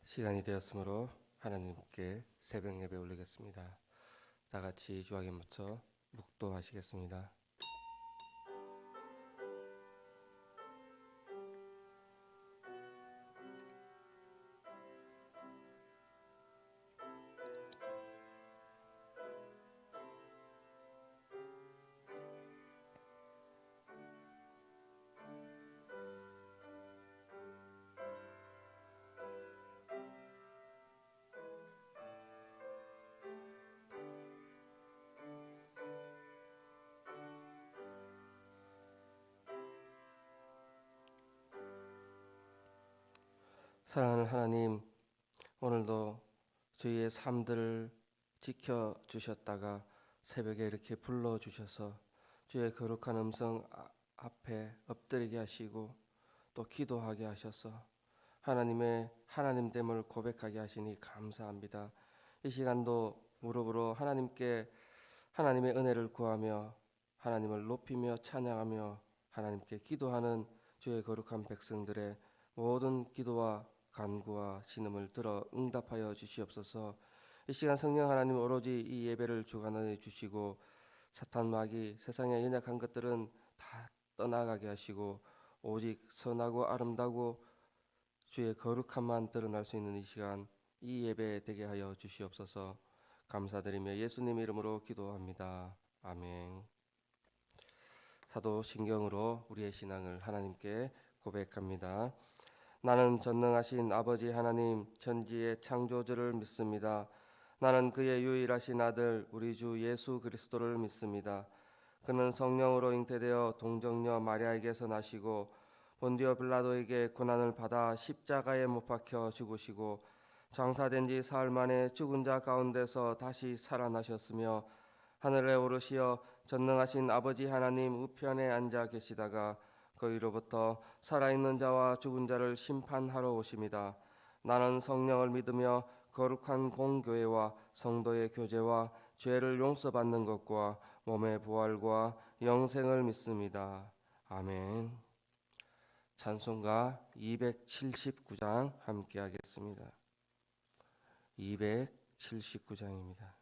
시간이 되었으므로 하나님께 새벽 예배 올리겠습니다. 다 같이 주하게 묻혀 묵도하시겠습니다. 사랑하는 하나님, 오늘도 저희의 삶들을 지켜주셨다가 새벽에 이렇게 불러주셔서 주의 거룩한 음성 앞에 엎드리게 하시고 또 기도하게 하셔서 하나님의 하나님됨을 고백하게 하시니 감사합니다. 이 시간도 무릎으로 하나님께 하나님의 은혜를 구하며 하나님을 높이며 찬양하며 하나님께 기도하는 주의 거룩한 백성들의 모든 기도와 간구와 신음을 들어 응답하여 주시옵소서. 이 시간 성령 하나님 오로지 이 예배를 주관하여 주시고 사탄 마귀 세상의 연약한 것들은 다 떠나가게 하시고 오직 선하고 아름다고 주의 거룩함만 드러날 수 있는 이 시간 이 예배 되게 하여 주시옵소서. 감사드리며 예수님 이름으로 기도합니다. 아멘. 사도신경으로 우리의 신앙을 하나님께 고백합니다. 나는 전능하신 아버지 하나님 천지의 창조주를 믿습니다. 나는 그의 유일하신 아들 우리 주 예수 그리스도를 믿습니다. 그는 성령으로 잉태되어 동정녀 마리아에게서 나시고 본디오 빌라도에게 고난을 받아 십자가에 못 박혀 죽으시고 장사된 지 사흘 만에 죽은 자 가운데서 다시 살아나셨으며 하늘에 오르시어 전능하신 아버지 하나님 우편에 앉아 계시다가 거기로부터 살아있는 자와 죽은 자를 심판하러 오십니다. 나는 성령을 믿으며 거룩한 공교회와 성도의 교제와 죄를 용서받는 것과 몸의 부활과 영생을 믿습니다. 아멘. 찬송가 279장 함께 하겠습니다. 279장입니다.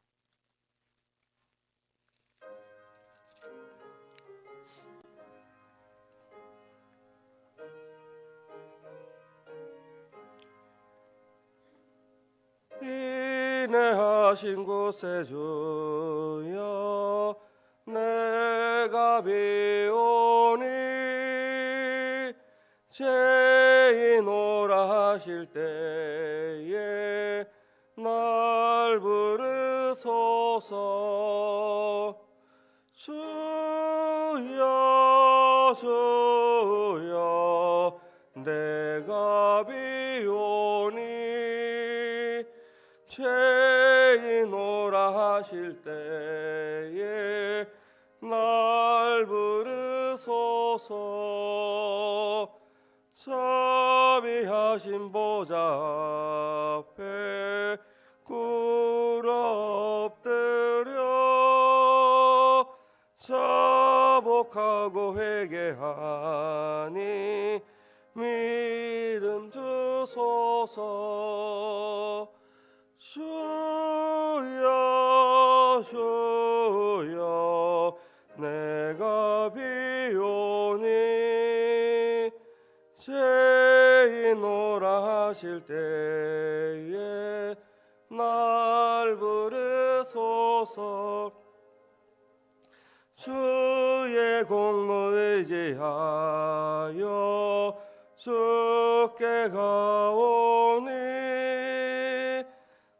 인내하신 곳에 주여 내가 비오니 죄인 오라 하실 때에 날 부르소서. 주여 주여 내가 비오니 죄인 오라 하실 때에 날 부르소서. 자비하신 보좌 앞에 꿇어 엎드려 자복하고 회개하니 믿음 주소서. 주여 주여 내가 비오니 죄인 오라 하실 때에 날 부르소서. 주의 공로 의지하여 주께 가오니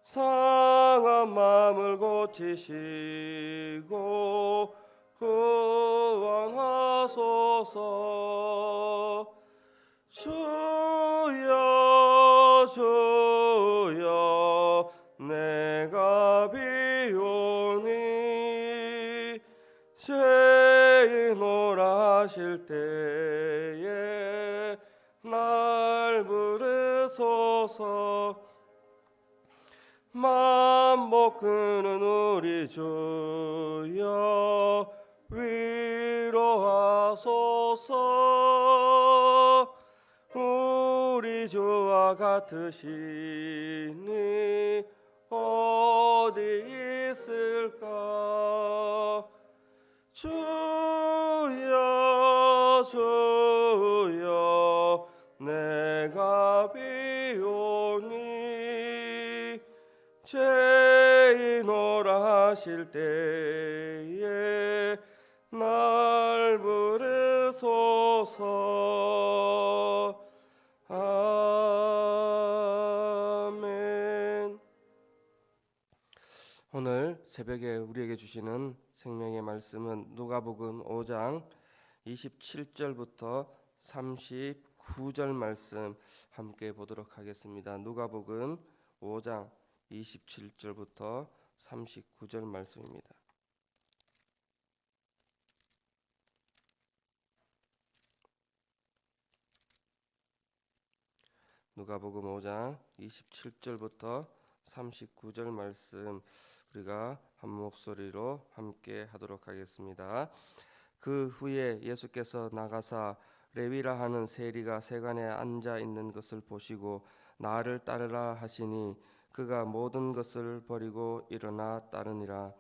상한 마음을 고치시고 구원하소서. 주여 주여 내가 비오니 죄인 오라 하실 때에 날 부르소서. 만복 그는 우리 주여 위로하소서. 우리 주 주와 같으시니 어디 있을까? 주여 주여 내가 비오니 죄인오라 하실 때에 날 부르소서. 아멘. 오늘 새벽에 우리에게 주시는 생명의 말씀은 누가복음 5장 27절부터 39절 말씀 함께 보도록 하겠습니다. 누가복음 5장 27절부터 39절 말씀입니다. 누가복음 5장 27절부터 39절 말씀 우리가 한 목소리로 함께 하도록 하겠습니다. 그 후에 예수께서 나가사 레위라 하는 세리가 세관에 앉아 있는 것을 보시고 나를 따르라 하시니 그가 모든 것을 버리고 일어나 따르니라.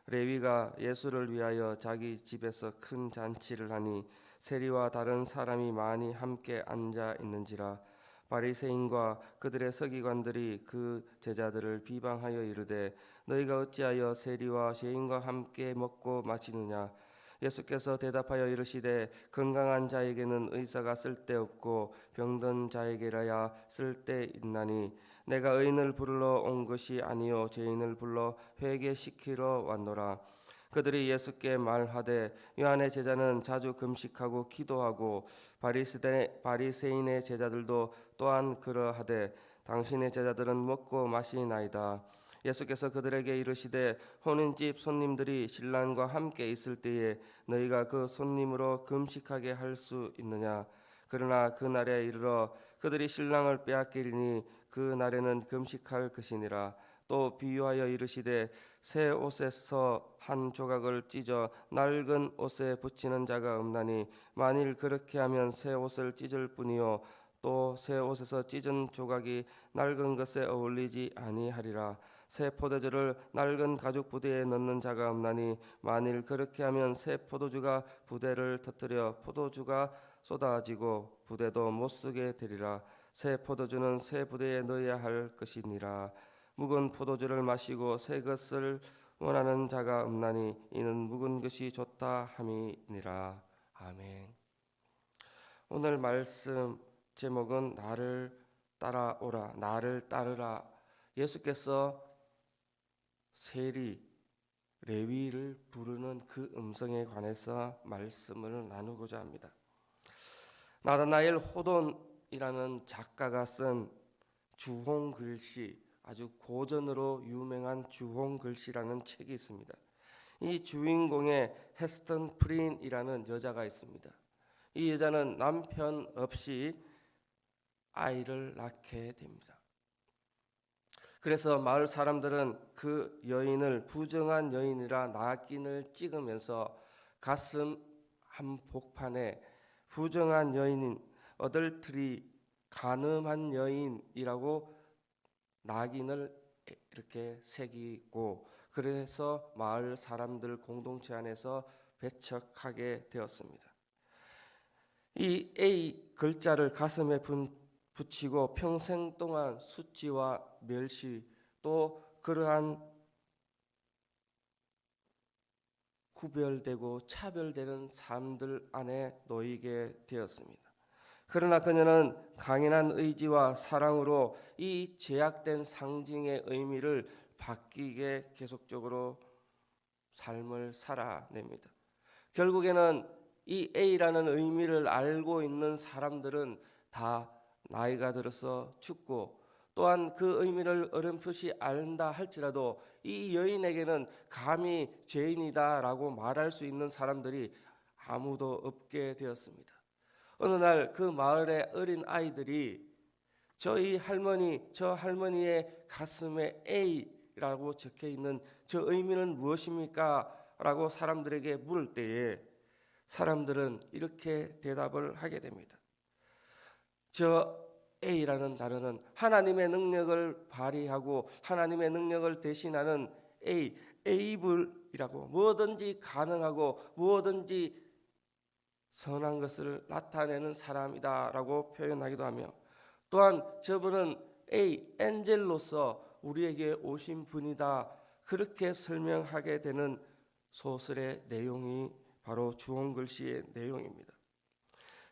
레위가 예수를 위하여 자기 집에서 큰 잔치를 하니 세리와 다른 사람이 많이 함께 앉아 있는지라. 바리새인과 그들의 서기관들이 그 제자들을 비방하여 이르되 너희가 어찌하여 세리와 죄인과 함께 먹고 마시느냐. 예수께서 대답하여 이르시되 건강한 자에게는 의사가 쓸데없고 병든 자에게라야 쓸데있나니 내가 의인을 부르러 온 것이 아니요 죄인을 불러 회개시키러 왔노라. 그들이 예수께 말하되 요한의 제자는 자주 금식하고 기도하고 바리새인의 제자들도 또한 그러하되 당신의 제자들은 먹고 마시나이다. 예수께서 그들에게 이르시되 혼인집 손님들이 신랑과 함께 있을 때에 너희가 그 손님으로 금식하게 할 수 있느냐. 그러나 그 날에 이르러 그들이 신랑을 빼앗기리니 그 날에는 금식할 것이니라. 또 비유하여 이르시되 새 옷에서 한 조각을 찢어 낡은 옷에 붙이는 자가 없나니 만일 그렇게 하면 새 옷을 찢을 뿐이요 또 새 옷에서 찢은 조각이 낡은 것에 어울리지 아니하리라. 새 포도주를 낡은 가죽 부대에 넣는 자가 없나니 만일 그렇게 하면 새 포도주가 부대를 터뜨려 포도주가 쏟아지고 부대도 못 쓰게 되리라. 새 포도주는 새 부대에 넣어야 할 것이니라. 묵은 포도주를 마시고 새 것을 원하는 자가 없나니 이는 묵은 것이 좋다 함이니라. 아멘. 오늘 말씀 제목은 나를 따라오라, 나를 따르라. 예수께서 세리, 레위를 부르는 그 음성에 관해서 말씀을 나누고자 합니다. 나다나엘 호돈이라는 작가가 쓴 주홍 글씨, 아주 고전으로 유명한 주홍 글씨라는 책이 있습니다. 이 주인공의 헤스턴 프린이라는 여자가 있습니다. 이 여자는 남편 없이 아이를 낳게 됩니다. 그래서 마을 사람들은 그 여인을 부정한 여인이라 낙인을 찍으면서 가슴 한복판에 부정한 여인인 어덜트리, 간음한 여인이라고 낙인을 이렇게 새기고 그래서 마을 사람들 공동체 안에서 배척하게 되었습니다. 이 A 글자를 가슴에 붙이고 평생 동안 수치와 멸시 또 그러한 구별되고 차별되는 삶들 안에 놓이게 되었습니다. 그러나 그녀는 강인한 의지와 사랑으로 이 제약된 상징의 의미를 바뀌게 계속적으로 삶을 살아냅니다. 결국에는 이 A라는 의미를 알고 있는 사람들은 다 나이가 들어서 죽고 또한 그 의미를 어렴풋이 안다 할지라도 이 여인에게는 감히 죄인이다라고 말할 수 있는 사람들이 아무도 없게 되었습니다. 어느 날 그 마을의 어린 아이들이 저희 할머니, 저 할머니의 가슴에 A라고 적혀 있는 저 의미는 무엇입니까? 라고 사람들에게 물을 때에 사람들은 이렇게 대답을 하게 됩니다. 저 A라는 단어는 하나님의 능력을 발휘하고 하나님의 능력을 대신하는 able이라고, 뭐든지 가능하고 무엇든지 선한 것을 나타내는 사람이다라고 표현하기도 하며, 또한 저분은 엔젤로서 우리에게 오신 분이다, 그렇게 설명하게 되는 소설의 내용이 바로 주홍글씨의 내용입니다.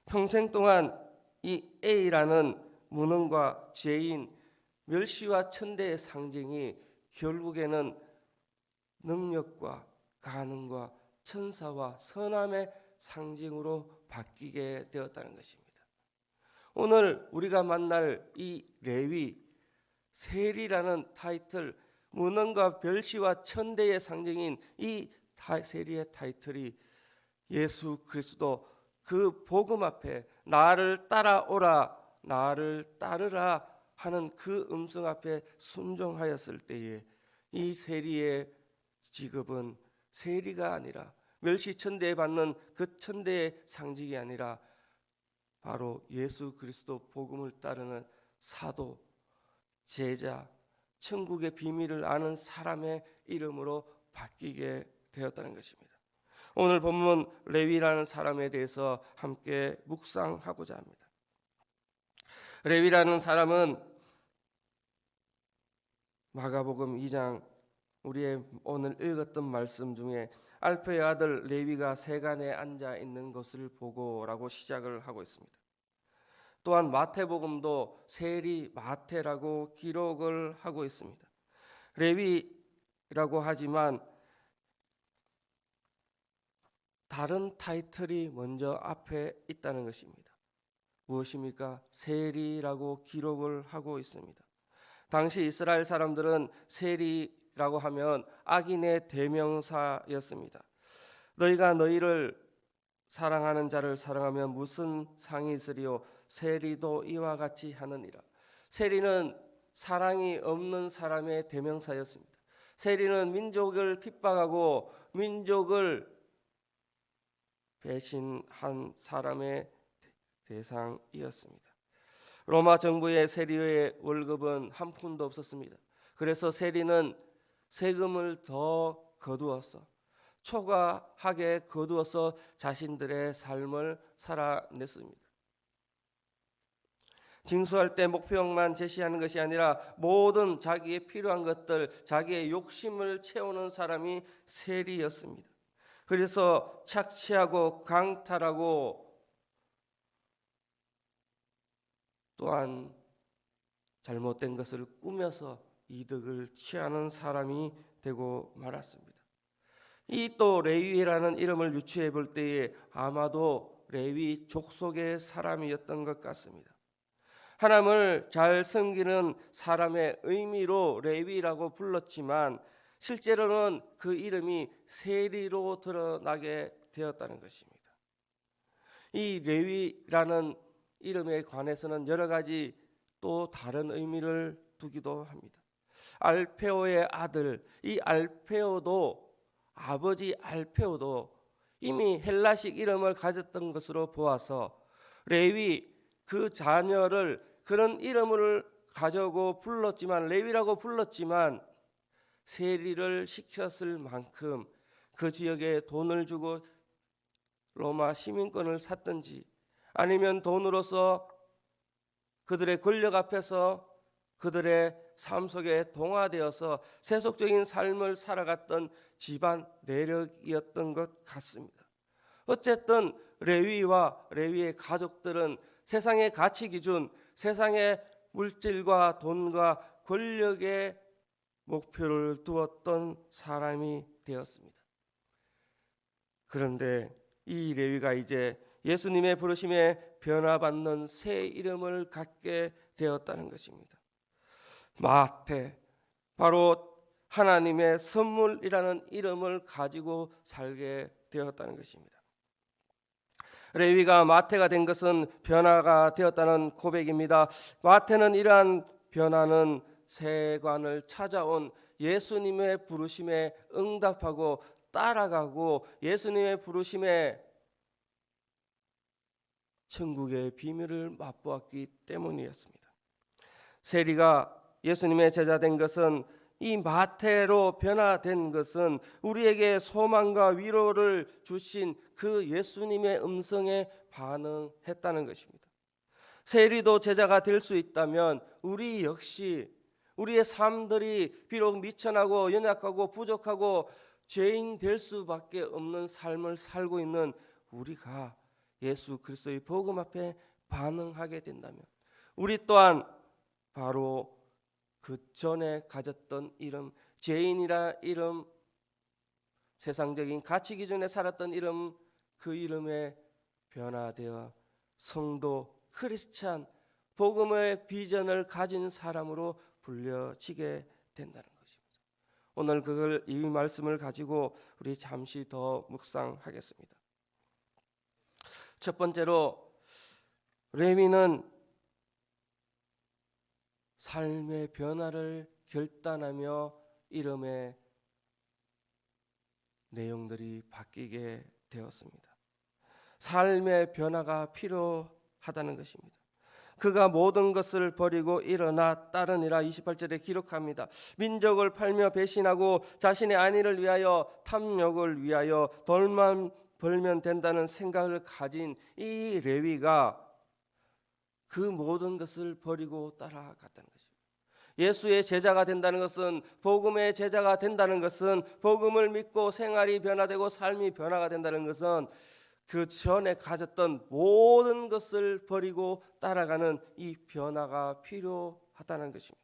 평생 동안 이 A라는 무능과 죄인, 멸시와 천대의 상징이 결국에는 능력과 가능과 천사와 선함의 상징으로 바뀌게 되었다는 것입니다. 오늘 우리가 만날 이 레위, 세리라는 타이틀, 무능과 멸시와 천대의 상징인 이 세리의 타이틀이 예수 그리스도 그 복음 앞에 나를 따라오라, 나를 따르라 하는 그 음성 앞에 순종하였을 때에 이 세리의 직업은 세리가 아니라, 멸시천대에 받는 그 천대의 상징이 아니라 바로 예수 그리스도 복음을 따르는 사도, 제자, 천국의 비밀을 아는 사람의 이름으로 바뀌게 되었다는 것입니다. 오늘 본문 레위라는 사람에 대해서 함께 묵상하고자 합니다. 레위라는 사람은 마가복음 2장 우리의 오늘 읽었던 말씀 중에 알페의 아들 레위가 세간에 앉아 있는 것을 보고라고 시작을 하고 있습니다. 또한 마태복음도 세리 마태라고 기록을 하고 있습니다. 레위라고 하지만 다른 타이틀이 먼저 앞에 있다는 것입니다. 무엇입니까? 세리라고 기록을 하고 있습니다. 당시 이스라엘 사람들은 세리라고 하면 악인의 대명사였습니다. 너희가 너희를 사랑하는 자를 사랑하면 무슨 상이 있으리요? 세리도 이와 같이 하느니라. 세리는 사랑이 없는 사람의 대명사였습니다. 세리는 민족을 핍박하고 민족을 배신한 사람의 대상이었습니다. 로마 정부의 세리의 월급은 한 푼도 없었습니다. 그래서 세리는 세금을 더 거두어서, 초과하게 거두어서 자신들의 삶을 살아냈습니다. 징수할 때 목표만 제시하는 것이 아니라 모든 자기의 필요한 것들, 자기의 욕심을 채우는 사람이 세리였습니다. 그래서 착취하고 강탈하고 또한 잘못된 것을 꾸며서 이득을 취하는 사람이 되고 말았습니다. 이 또 레위라는 이름을 유추해 볼 때에 아마도 레위 족속의 사람이었던 것 같습니다. 하나님을 잘 섬기는 사람의 의미로 레위라고 불렀지만 실제로는 그 이름이 세리로 드러나게 되었다는 것입니다. 이 레위라는 이름에 관해서는 여러 가지 또 다른 의미를 두기도 합니다. 알페오의 아들, 이 알페오도, 아버지 알페오도 이미 헬라식 이름을 가졌던 것으로 보아서 레위 그 자녀를 그런 이름을 가져고 불렀지만, 레위라고 불렀지만 세리를 시켰을 만큼 그 지역에 돈을 주고 로마 시민권을 샀든지 아니면 돈으로서 그들의 권력 앞에서 그들의 삶 속에 동화되어서 세속적인 삶을 살아갔던 집안 내력이었던 것 같습니다. 어쨌든 레위와 레위의 가족들은 세상의 가치 기준, 세상의 물질과 돈과 권력의 목표를 두었던 사람이 되었습니다. 그런데 이 레위가 이제 예수님의 부르심에 변화받는 새 이름을 갖게 되었다는 것입니다. 마태, 바로 하나님의 선물이라는 이름을 가지고 살게 되었다는 것입니다. 레위가 마태가 된 것은 변화가 되었다는 고백입니다. 마태는 이러한 변화는 세관을 찾아온 예수님의 부르심에 응답하고 따라가고 예수님의 부르심에 천국의 비밀을 맛보았기 때문이었습니다. 세리가 예수님의 제자 된 것은, 이 마태로 변화된 것은 우리에게 소망과 위로를 주신 그 예수님의 음성에 반응했다는 것입니다. 세리도 제자가 될 수 있다면 우리 역시 우리의 삶들이 비록 미천하고 연약하고 부족하고 죄인 될 수밖에 없는 삶을 살고 있는 우리가 예수 그리스도의 복음 앞에 반응하게 된다면, 우리 또한 바로 그 전에 가졌던 이름, 죄인이라 이름, 세상적인 가치 기준에 살았던 이름, 그 이름에 변화되어 성도, 크리스찬, 복음의 비전을 가진 사람으로 불려지게 된다는 것입니다. 오늘 이 말씀을 가지고 우리 잠시 더 묵상하겠습니다. 첫 번째로, 레위는 삶의 변화를 결단하며 이름의 내용들이 바뀌게 되었습니다. 삶의 변화가 필요하다는 것입니다. 그가 모든 것을 버리고 일어나 따르니라 28절에 기록합니다. 민족을 팔며 배신하고 자신의 안위를 위하여 탐욕을 위하여 돈만 벌면 된다는 생각을 가진 이 레위가 그 모든 것을 버리고 따라갔다는 것입니다. 예수의 제자가 된다는 것은, 복음의 제자가 된다는 것은, 복음을 믿고 생활이 변화되고 삶이 변화가 된다는 것은 그 전에 가졌던 모든 것을 버리고 따라가는 이 변화가 필요하다는 것입니다.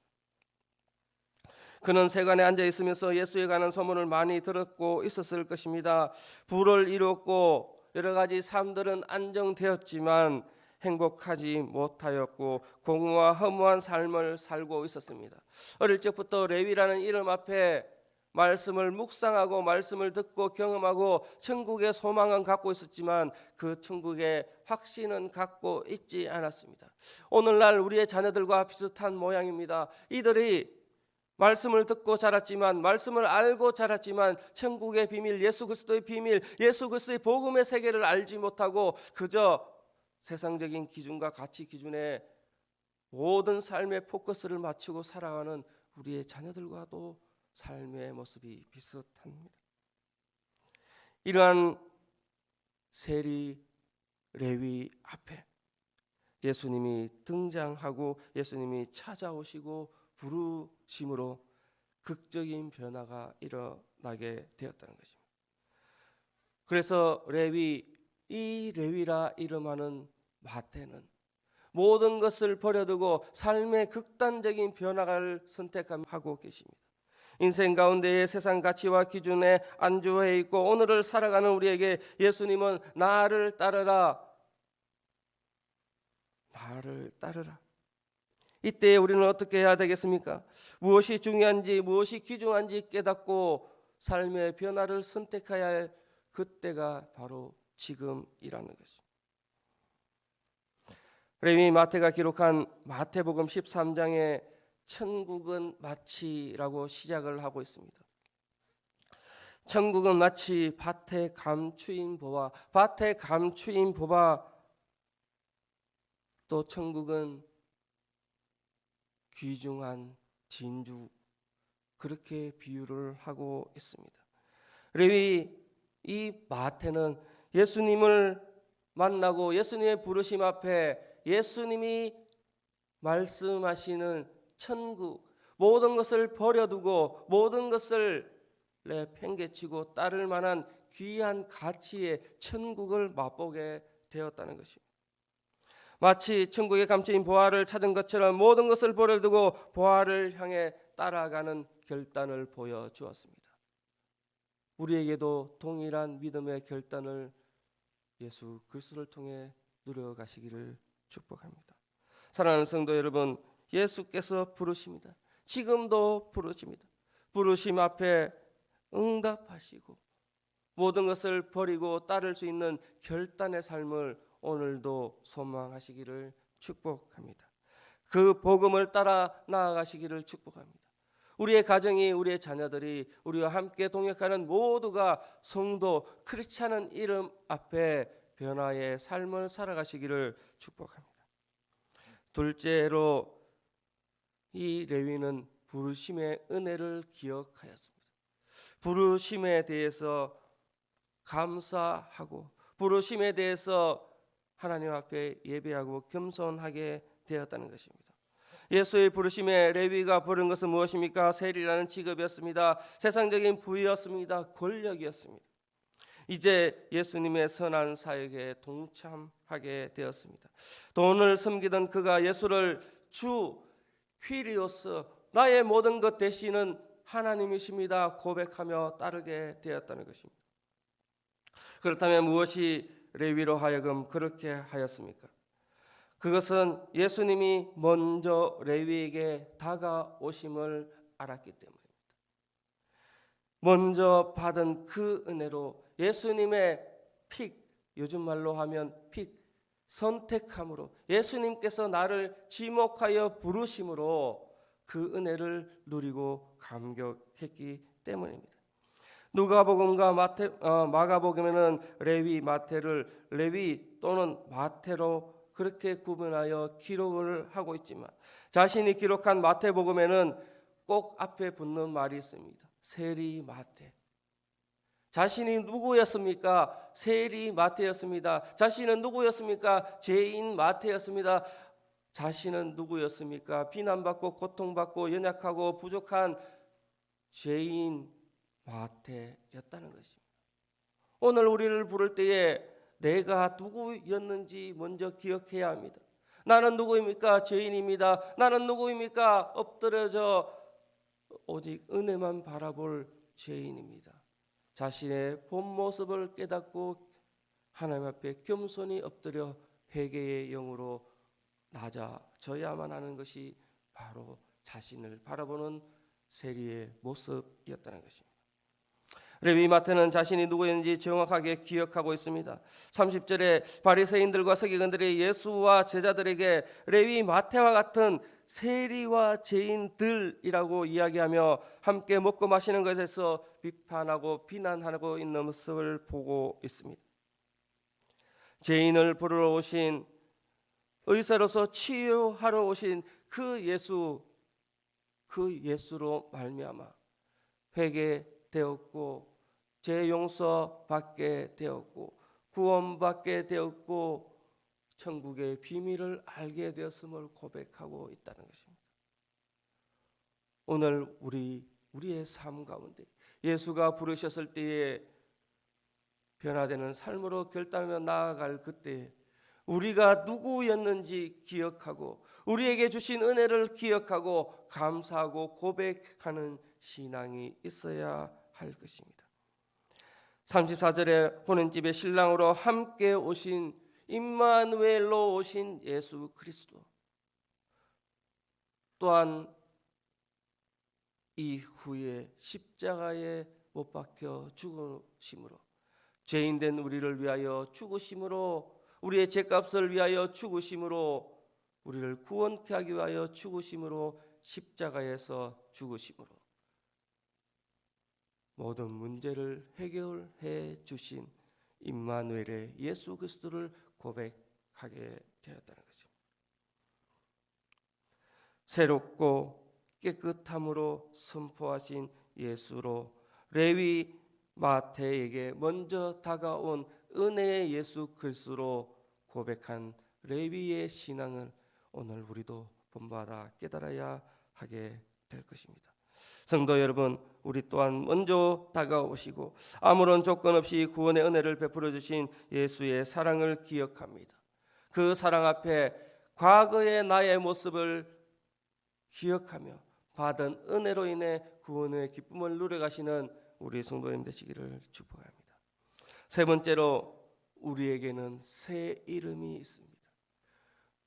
그는 세관에 앉아 있으면서 예수에 관한 소문을 많이 들었고 있었을 것입니다. 부를 이뤘고 여러 가지 삶들은 안정되었지만 행복하지 못하였고 공허와 허무한 삶을 살고 있었습니다. 어릴 적부터 레위라는 이름 앞에 말씀을 묵상하고 말씀을 듣고 경험하고 천국의 소망은 갖고 있었지만 그 천국의 확신은 갖고 있지 않았습니다. 오늘날 우리의 자녀들과 비슷한 모양입니다. 이들이 말씀을 듣고 자랐지만, 말씀을 알고 자랐지만 천국의 비밀, 예수 그리스도의 비밀, 예수 그리스도의 복음의 세계를 알지 못하고 그저 세상적인 기준과 가치 기준에 모든 삶의 포커스를 맞추고 살아가는 우리의 자녀들과도 삶의 모습이 비슷합니다. 이러한 세리 레위 앞에 예수님이 등장하고 예수님이 찾아오시고 부르심으로 극적인 변화가 일어나게 되었다는 것입니다. 그래서 이 레위라 이름하는 마태는 모든 것을 버려두고 삶의 극단적인 변화를 선택하고 계십니다. 인생 가운데의 세상 가치와 기준에 안주해 있고 오늘을 살아가는 우리에게 예수님은 나를 따르라, 나를 따르라. 이때 우리는 어떻게 해야 되겠습니까? 무엇이 중요한지, 무엇이 귀중한지 깨닫고 삶의 변화를 선택해야 할 그때가 바로 지금이라는 것입니다. 레위 마태가 기록한 마태복음 13장에 천국은 마치라고 시작을 하고 있습니다. 천국은 마치 밭에 감추인 보화, 밭에 감추인 보화, 또 천국은 귀중한 진주, 그렇게 비유를 하고 있습니다. 레위 이 마태는 예수님을 만나고 예수님의 부르심 앞에 예수님이 말씀하시는 천국, 모든 것을 버려두고 모든 것을 내팽개치고 따를 만한 귀한 가치의 천국을 맛보게 되었다는 것입니다. 마치 천국에 감추인 보화를 찾은 것처럼 모든 것을 버려두고 보화를 향해 따라가는 결단을 보여주었습니다. 우리에게도 동일한 믿음의 결단을 예수 그리스도를 통해 누려가시기를 축복합니다. 사랑하는 성도 여러분, 예수께서 부르십니다. 지금도 부르십니다. 부르심 앞에 응답하시고 모든 것을 버리고 따를 수 있는 결단의 삶을 오늘도 소망하시기를 축복합니다. 그 복음을 따라 나아가시기를 축복합니다. 우리의 가정이, 우리의 자녀들이, 우리와 함께 동역하는 모두가 성도, 크리스찬은 이름 앞에 변화의 삶을 살아가시기를 축복합니다. 둘째로, 이 레위는 부르심의 은혜를 기억하였습니다. 부르심에 대해서 감사하고 부르심에 대해서 하나님 앞에 예배하고 겸손하게 되었다는 것입니다. 예수의 부르심에 레위가 부른 것은 무엇입니까? 세리라는 직업이었습니다. 세상적인 부였습니다. 권력이었습니다. 이제 예수님의 선한 사역에 동참하게 되었습니다. 돈을 섬기던 그가 예수를 주 퀴리오스, 나의 모든 것 되시는 하나님이십니다 고백하며 따르게 되었다는 것입니다. 그렇다면 무엇이 레위로 하여금 그렇게 하였습니까? 그것은 예수님이 먼저 레위에게 다가오심을 알았기 때문입니다. 먼저 받은 그 은혜로 예수님의 픽, 요즘 말로 하면 픽, 선택함으로 예수님께서 나를 지목하여 부르심으로 그 은혜를 누리고 감격했기 때문입니다. 누가복음과 마가복음에는 레위, 마태를 레위 또는 마태로 그렇게 구분하여 기록을 하고 있지만 자신이 기록한 마태복음에는 꼭 앞에 붙는 말이 있습니다. 세리 마태. 자신이 누구였습니까? 세리 마태였습니다. 자신은 누구였습니까? 죄인 마태였습니다. 자신은 누구였습니까? 비난받고 고통받고 연약하고 부족한 죄인 마태였다는 것입니다. 오늘 우리를 부를 때에 내가 누구였는지 먼저 기억해야 합니다. 나는 누구입니까? 죄인입니다. 나는 누구입니까? 엎드려져 오직 은혜만 바라볼 죄인입니다. 자신의 본 모습을 깨닫고 하나님 앞에 겸손히 엎드려 회개의 영으로 낮아져야만 하는 것이 바로 자신을 바라보는 세리의 모습이었다는 것입니다. 레위 마태는 자신이 누구였는지 정확하게 기억하고 있습니다. 30절에 바리새인들과 서기관들이 예수와 제자들에게 레위 마태와 같은 세리와 죄인들이라고 이야기하며 함께 먹고 마시는 것에서 비판하고 비난하고 있는 모습을 보고 있습니다. 죄인을 부르러 오신, 의사로서 치유하러 오신 그 예수로 말미암아 회개되었고 죄 용서 받게 되었고 구원받게 되었고 천국의 비밀을 알게 되었음을 고백하고 있다는 것입니다. 오늘 우리의 삶 가운데 예수가 부르셨을 때에 변화되는 삶으로 결단하며 나아갈 그때 우리가 누구였는지 기억하고 우리에게 주신 은혜를 기억하고 감사하고 고백하는 신앙이 있어야 할 것입니다. 34절에 혼인집에 신랑으로 함께 오신 임마누엘로 오신 예수 그리스도, 또한 이후에 십자가에 못 박혀 죽으심으로 죄인된 우리를 위하여 죽으심으로, 우리의 죄값을 위하여 죽으심으로, 우리를 구원케 하기 위하여 죽으심으로, 십자가에서 죽으심으로 모든 문제를 해결해 주신 임마누엘의 예수 그리스도를 고백하게 되었다는 것입니다. 새롭고 깨끗함으로 선포하신 예수로 레위 마태에게 먼저 다가온 은혜의 예수 그리스도로 고백한 레위의 신앙을 오늘 우리도 본받아 깨달아야 하게 될 것입니다. 성도 여러분, 우리 또한 먼저 다가오시고 아무런 조건 없이 구원의 은혜를 베풀어 주신 예수의 사랑을 기억합니다. 그 사랑 앞에 과거의 나의 모습을 기억하며 받은 은혜로 인해 구원의 기쁨을 누려가시는 우리 성도님 되시기를 축복합니다. 세 번째로 우리에게는 새 이름이 있습니다.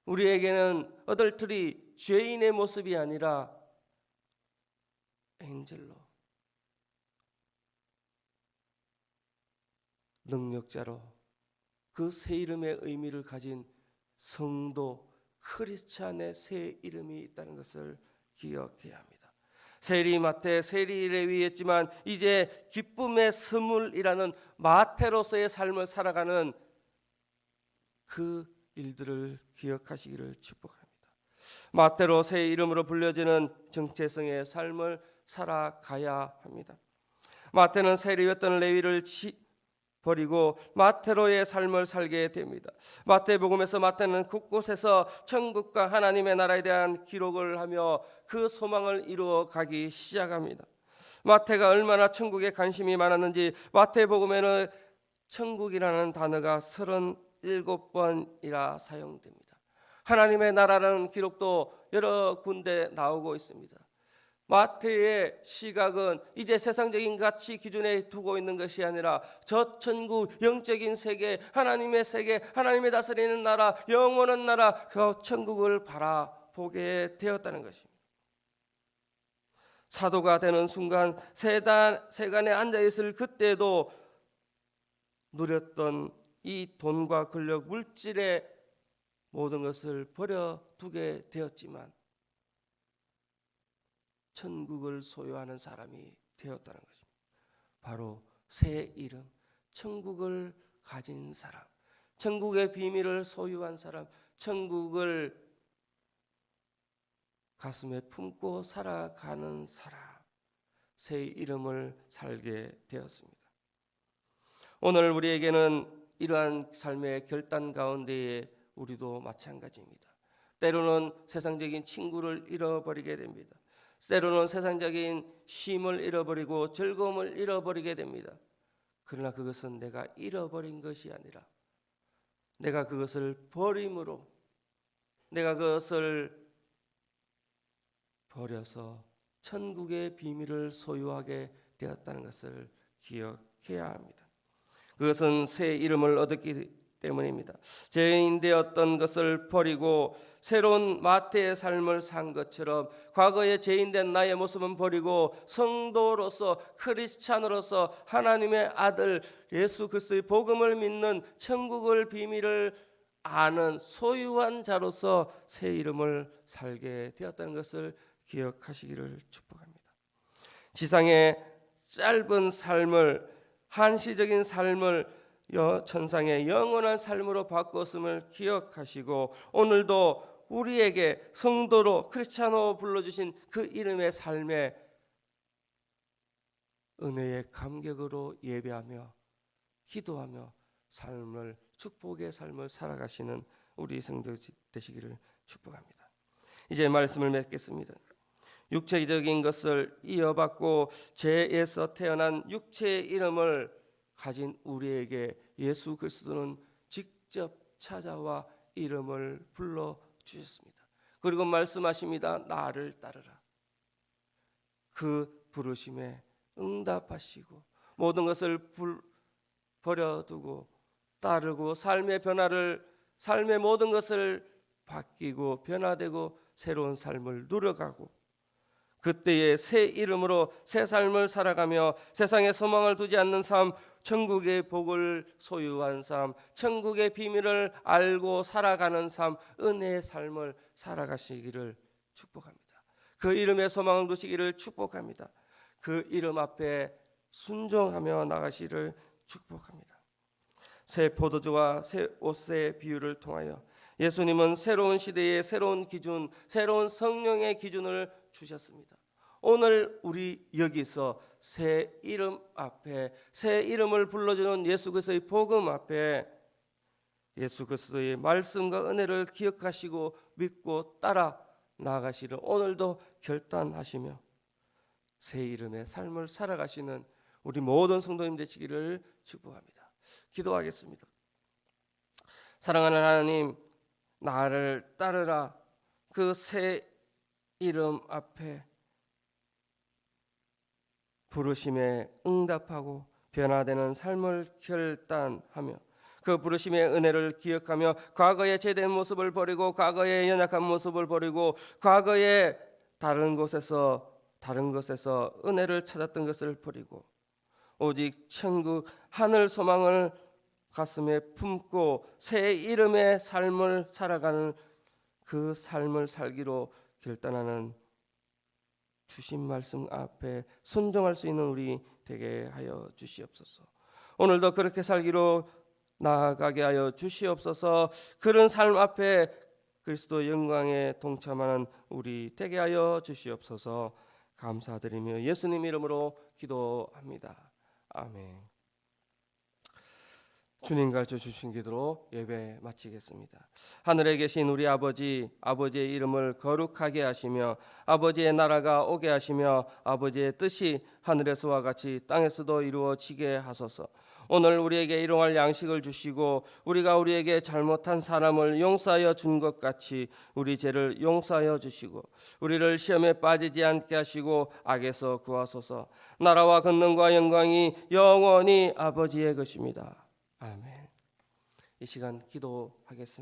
우리에게는 어덜트리 죄인의 모습이 아니라 엔젤로, 능력자로 그 새 이름의 의미를 가진 성도 크리스찬의 새 이름이 있다는 것을 기억해야 합니다. 세리 마태, 세리 레위였지만 이제 기쁨의 스물이라는 마태로서의 삶을 살아가는 그 일들을 기억하시기를 축복합니다. 마태로 새 이름으로 불려지는 정체성의 삶을 살아가야 합니다. 마태는 세리였던 레위를 버리고 마태로의 삶을 살게 됩니다. 마태복음에서 마태는 곳곳에서 천국과 하나님의 나라에 대한 기록을 하며 그 소망을 이루어 가기 시작합니다. 마태가 얼마나 천국에 관심이 많았는지 마태복음에는 천국이라는 단어가 37번이나 사용됩니다. 하나님의 나라라는 기록도 여러 군데 나오고 있습니다. 마태의 시각은 이제 세상적인 가치 기준에 두고 있는 것이 아니라 저 천국, 영적인 세계, 하나님의 다스리는 나라, 영원한 나라, 그 천국을 바라보게 되었다는 것입니다. 사도가 되는 순간 세간에 앉아있을 그때도 누렸던 이 돈과 권력, 물질의 모든 것을 버려두게 되었지만 천국을 소유하는 사람이 되었다는 것입니다. 바로 새 이름, 천국을 가진 사람, 천국의 비밀을 소유한 사람, 천국을 가슴에 품고 살아가는 사람, 새 이름을 살게 되었습니다. 오늘 우리에게는 이러한 삶의 결단 가운데에 우리도 마찬가지입니다. 때로는 세상적인 친구를 잃어버리게 됩니다. 때로는 세상적인 쉼을 잃어버리고 즐거움을 잃어버리게 됩니다. 그러나 그것은 내가 잃어버린 것이 아니라 내가 그것을 버림으로, 내가 그것을 버려서 천국의 비밀을 소유하게 되었다는 것을 기억해야 합니다. 그것은 새 이름을 얻었기 때문입니다. 죄인 되었던 것을 버리고 새로운 마태의 삶을 산 것처럼 과거에 죄인된 나의 모습은 버리고 성도로서, 크리스찬으로서 하나님의 아들 예수 그리스도의 복음을 믿는 천국을 비밀을 아는 소유한 자로서 새 이름을 살게 되었다는 것을 기억하시기를 축복합니다. 지상의 짧은 삶을, 한시적인 삶을 천상의 영원한 삶으로 바꿨음을 기억하시고 오늘도 우리에게 성도로 크리스찬으로 불러주신 그 이름의 삶에 은혜의 감격으로 예배하며 기도하며 삶을, 축복의 삶을 살아가시는 우리 성도 되시기를 축복합니다. 이제 말씀을 맺겠습니다. 육체적인 것을 이어받고 죄에서 태어난 육체의 이름을 가진 우리에게 예수 그리스도는 직접 찾아와 이름을 불러주셨습니다. 그리고 말씀하십니다. 나를 따르라. 그 부르심에 응답하시고 모든 것을 버려두고 따르고 삶의 모든 것을 바뀌고 변화되고 새로운 삶을 누려가고 그때의 새 이름으로 새 삶을 살아가며 세상에 소망을 두지 않는 삶, 천국의 복을 소유한 삶, 천국의 비밀을 알고 살아가는 삶, 은혜의 삶을 살아가시기를 축복합니다. 그 이름에 소망을 두시기를 축복합니다. 그 이름 앞에 순종하며 나가시기를 축복합니다. 새 포도주와 새 옷의 비유를 통하여 예수님은 새로운 시대의 새로운 기준, 새로운 성령의 기준을 주셨습니다. 오늘 우리 여기서 새 이름 앞에, 새 이름을 불러주는 예수 그리스도의 복음 앞에 예수 그리스도의 말씀과 은혜를 기억하시고 믿고 따라 나아가시를 오늘도 결단하시며 새 이름의 삶을 살아가시는 우리 모든 성도님 되시기를 축복합니다. 기도하겠습니다. 사랑하는 하나님, 나를 따르라. 그 새 이름 앞에 부르심에 응답하고 변화되는 삶을 결단하며 그 부르심의 은혜를 기억하며 과거의 죄된 모습을 버리고 과거의 연약한 모습을 버리고 과거의 다른 것에서 은혜를 찾았던 것을 버리고 오직 천국 하늘 소망을 가슴에 품고 새 이름의 삶을 살아가는 그 삶을 살기로 결단하는 주신 말씀 앞에 순종할 수 있는 우리 되게 하여 주시옵소서. 오늘도 그렇게 살기로 나아가게 하여 주시옵소서. 그런 삶 앞에 그리스도 영광에 동참하는 우리 되게 하여 주시옵소서. 감사드리며 예수님 이름으로 기도합니다. 아멘. 주님 가르쳐 주신 기도로 예배 마치겠습니다. 하늘에 계신 우리 아버지의 이름을 거룩하게 하시며 아버지의 나라가 오게 하시며 아버지의 뜻이 하늘에서와 같이 땅에서도 이루어지게 하소서. 오늘 우리에게 일용할 양식을 주시고 우리가 우리에게 잘못한 사람을 용서하여 준 것 같이 우리 죄를 용서하여 주시고 우리를 시험에 빠지지 않게 하시고 악에서 구하소서. 나라와 권능과 영광이 영원히 아버지의 것입니다. 아멘. 이 시간 기도하겠습니다.